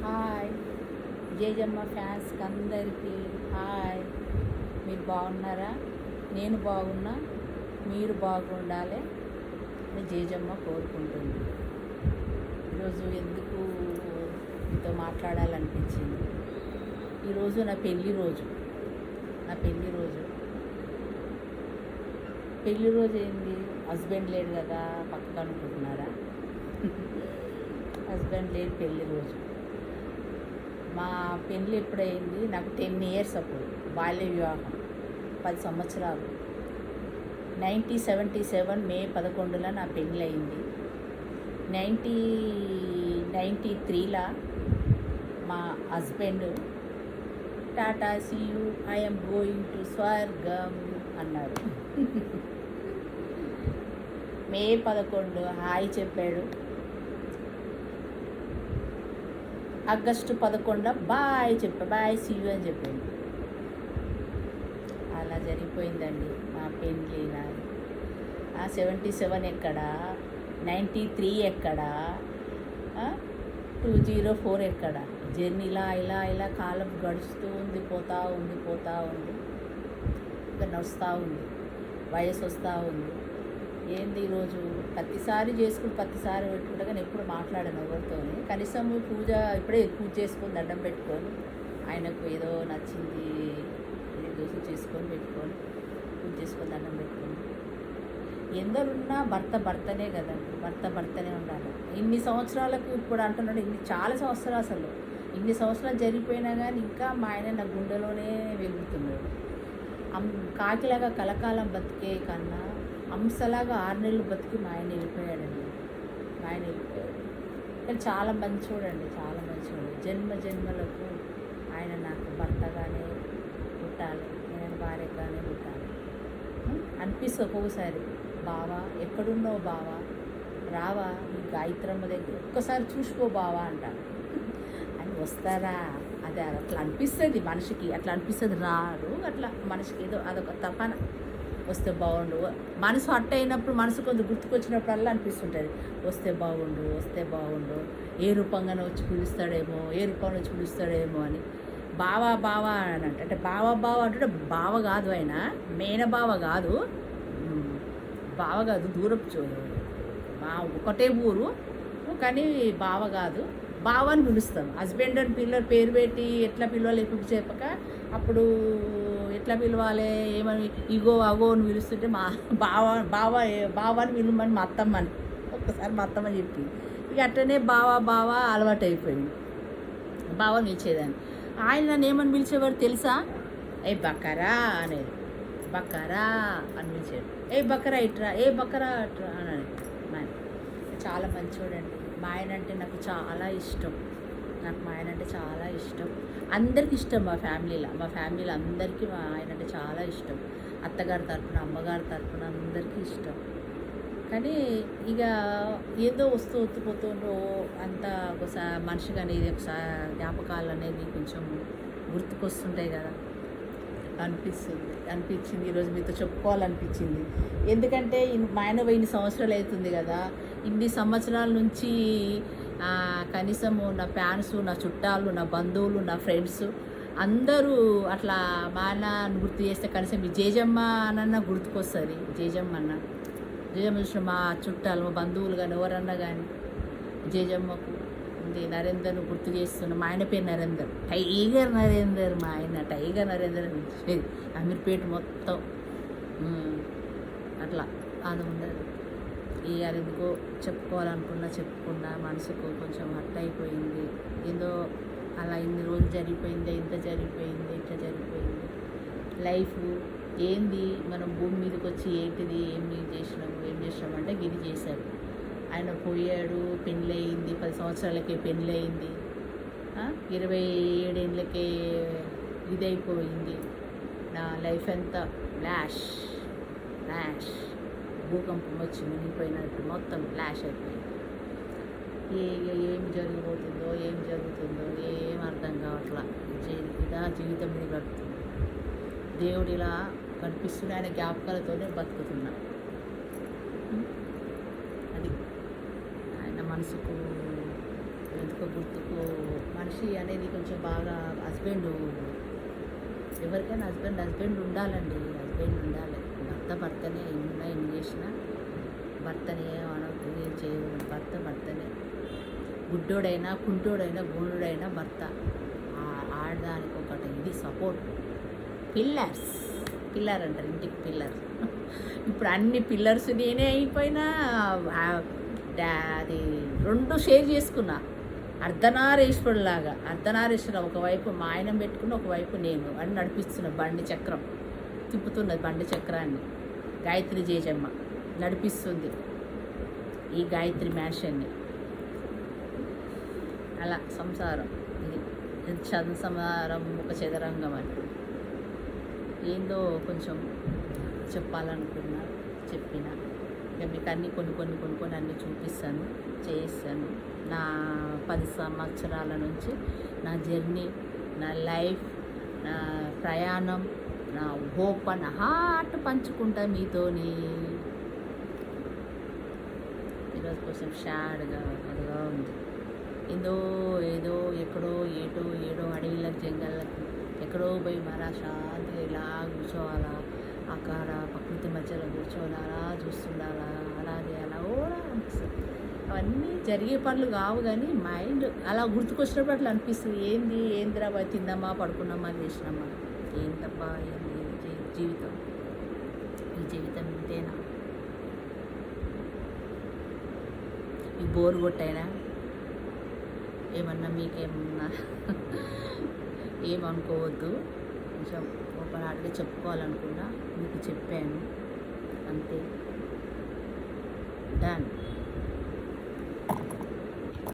Hi జేజమ్మ ఫ్యాన్స్కి అందరికీ hi. మీరు బాగున్నారా? నేను బాగున్నా, మీరు బాగుండాలి అని జేజమ్మ కోరుకుంటుంది. ఈరోజు ఎందుకు మీతో మాట్లాడాలనిపించింది? ఈరోజు నా పెళ్ళి రోజు. పెళ్ళి రోజు ఏంది? హస్బెండ్ లేడు కదా పక్కకు అనుకుంటున్నారా? హస్బెండ్ లేడు, పెళ్ళి రోజు. మా పెళ్ళి ఎప్పుడైంది? నాకు 10 years అప్పుడు బాల్య వివాహం, 10 సంవత్సరాలు. 1977 మే 11న నా పెళ్ళి అయింది. 1993లా మా husband tata see you, I'm going to స్వర్గం అన్నాడు. మే 11 హాయ్ చెప్పాడు. August 11 bye bye see you అని చెప్పాడు. అలా జరిగిపోయిందండి మా పెళ్ళి. 77 ఎక్కడా, 93 ఎక్కడా, 204 ఎక్కడా. జర్నీ ఇలా కాలం గడుస్తూ ఉంది, పోతూ ఉంది. ఇంకా నడుస్తూ ఉంది, వయసు వస్తూ ఉంది. ఏంది ఈరోజు ప్రతిసారి ప్రతిసారి పెట్టుకుంటా, కానీ ఎప్పుడు మాట్లాడాను ఎవరితో. కనీసం ఇప్పుడే పూజ చేసుకొని దండం పెట్టుకొని, ఆయనకు ఏదో నచ్చింది దోశ చేసుకొని పెట్టుకొని పూజ చేసుకొని దండం పెట్టుకొని. ఎందరున్నా భర్తనే కదండి, భర్తనే ఉండాలి. ఇన్ని సంవత్సరాలకు ఇప్పుడు అంటున్నాడు, చాలా సంవత్సరాలు, అసలు ఇన్ని సంవత్సరాలు జరిగిపోయినా కానీ ఇంకా మా ఆయన నా గుండెలోనే వెలుగుతున్నాడు. కాకిలాగా కలకాలం బతికే కన్నా అంశలాగా 6 నెలలు బతికి మా ఆయన వెళ్ళిపోయాడండి. కానీ చాలా మంచోడండి, జన్మలకు ఆయన నాకు భర్తగానే పుట్టాలి, నేను భార్యగానే పుట్టాలి అనిపిస్తుంది ఒక్కొక్కసారి. బావా ఎక్కడున్నావు బావా, రావా ఈ గాయత్రమ్మ దగ్గర ఒక్కసారి చూసుకో బావా అంటాను అని. వస్తారా? అదే అట్లా అనిపిస్తుంది మనిషికి, రాడు అట్లా మనిషికి ఏదో అదొక తపన. వస్తే బాగుండు, మనసు హట్ అయినప్పుడు, మనసు కొంచెం గుర్తుకొచ్చినప్పుడల్లా అనిపిస్తుంటుంది, వస్తే బాగుండు, ఏ రూపంగానే వచ్చి పిలుస్తాడేమో అని. బావా అని అంటే బావ అంటే బావ కాదు, ఆయన మేన బావ కాదు, దూరపు చోరు. ఒకటే ఊరు కానీ బావ కాదు, బావ అని పిలుస్తాం. హస్బెండ్ అని పేరు పెట్టి ఎట్లా పిలవాలి ఎప్పుడు చెప్పక, అప్పుడు ఎట్లా పిలవాలి ఏమని అగో అని పిలుస్తుంటే మా బావ అని పిలవమని మా అత్తమ్మని ఒక్కసారి మా అత్తమ్మ చెప్పి, ఇక అట్లనే బావ అలవాటు అయిపోయింది. బావ పిలిచేదాన్ని. ఆయన నన్ను ఏమని పిలిచేవాడు తెలుసా? బకరా అనేది, బకరా అని పిలిచాడు. బకరా ఇట్రా, బకరా అట్రా అని. చాలా మంచోడండి. మా ఆయన అంటే నాకు చాలా ఇష్టం. అందరికి ఇష్టం. మా ఫ్యామిలీలో అందరికీ మా ఆయన అంటే చాలా ఇష్టం. అత్తగారి తరపున, అమ్మగారి తరపున అందరికీ ఇష్టం. కానీ ఇక ఏదో ఒత్తుపోతుండో అంత ఒకసారి మనిషికి అనేది ఒకసారి జ్ఞాపకాలు అనేది కొంచెం గుర్తుకొస్తుంటాయి కదా, అనిపించింది. ఈరోజు మీతో చెప్పుకోవాలనిపించింది. ఎందుకంటే మా ఆయన 20 సంవత్సరాలు అవుతుంది కదా. ఇన్ని సంవత్సరాల నుంచి కనీసము నా ఫ్యాన్స్, నా చుట్టాలు, నా బంధువులు, నా ఫ్రెండ్స్ అందరూ అట్లా మా అన్నను గుర్తు చేస్తే కనీసం ఈ జేజమ్మ అన్న గుర్తుకొస్తుంది. జేజమ్మ చూసిన మా చుట్టాలు, మా బంధువులు కానీ ఎవరన్నా కానీ జేజమ్మకు ఉంది. నరేందర్ను గుర్తు చేస్తున్నా. మా ఆయన పేరు నరేందర్, టైగర్ నరేందర్. మా ఆయన టైగర్ నరేందర్ అని అమీర్పేట మొత్తం అట్లా అది ఉండదు. అది ఎందుకో చెప్పుకున్నా మనసుకు కొంచెం హర్ట్ అయిపోయింది. ఏదో అలా ఇన్ని రోజులు జరిగిపోయింది, ఇట్లా జరిగిపోయింది. లైఫ్ ఏంది, మనం భూమి మీదకి వచ్చి ఏంటిది, ఏం చేసినామంటే గిరి చేశారు. ఆయన పోయాడు, పెళ్ళయింది, 10 సంవత్సరాలకే పెళ్ళయింది, 27 ఏళ్ళకే ఇదైపోయింది. నా లైఫ్ అంతా ఫ్లాష్ భూకంపం వచ్చి మునిగిపోయినట్టు మొత్తం ఫ్లాష్ అయిపోయింది. ఏం జరుగుతుందో ఏం అర్థం కావట్లా. ఇదా జీవితం మీద గడుపుతుంది. దేవుడిలా కనిపిస్తున్న ఆయన జ్ఞాపకాలతోనే బతుకుతున్నా. అది ఆయన మనసుకు ఎందుకో గుర్తుకు మనిషి అనేది కొంచెం బాగా హస్బెండ్, ఎవరికైనా హస్బెండ్ ఉండాలండి. హస్బెండ్ ఉండాలి. భర్తనే ఎన్ని చేసినా భర్తనే అనవద్దు, ఏం చేయదు. భర్తనే. గుడ్డోడైనా కుంటోడైనా గూనుడైనా భర్త. ఆడదానికి ఒకటి ఇది సపోర్ట్. పిల్లర్ అంటారు, ఇంటికి పిల్లర్. ఇప్పుడు అన్ని పిల్లర్స్ నేనే అయిపోయినా. అది 2 షేర్ చేసుకున్నా. అర్ధనారీశ్వరులాగా ఒకవైపు మా ఆయన పెట్టుకుని ఒకవైపు నేను అని నడిపిస్తున్నా. బండి చక్రం తిప్పుతున్నది. బండి చక్రాన్ని గాయత్రి జేజమ్మ నడిపిస్తుంది ఈ గాయత్రి మ్యాన్షన్ని. అలా సంసారం ఇది సంసారం ఒక చదరంగం అని ఏందో కొంచెం చెప్పాలనుకున్నా, చెప్పిన. ఇక మీకు అన్నీ కొన్ని అన్నీ చూపిస్తాను, చేయిస్తాను. నా 10 సంవత్సరాల నుంచి నా జర్నీ, నా లైఫ్, నా ప్రయాణం, నా హోప్ అండ్ హార్ట్ పంచుకుంటా మీతోని. ఈరోజు కొంచెం షాడ్గా అదిగా ఉంది. ఏదో ఎక్కడో ఏడో అడవిలకు జంగళ్ళకు ఎక్కడో పోయి మరా శాంతిగా ఇలా కూర్చోవాలా, అక్కడ ప్రకృతి మధ్యలో కూర్చోవాలా, అలా చూస్తుండాలా, అలాగే అలా కూడా అనిపిస్తుంది. అవన్నీ జరిగే పనులు కావు కానీ మైండ్ అలా గుర్తుకొచ్చినప్పుడు అట్లా అనిపిస్తుంది. ఏందిరా బాయ్, తిందామా పడుకున్నామా చేసినామా, ఏంటబ్బా ఏంది జీవితం, ఈ జీవితం ఇంతేనా? మీకు బోర్ కొట్టైనా ఏమన్నా మీకేమన్నా ఏమనుకోవద్దు. కొంచెం ఓపెన్ హార్ట్గా చెప్పుకోవాలనుకున్నా మీకు చెప్పాను, అంతే. డన్.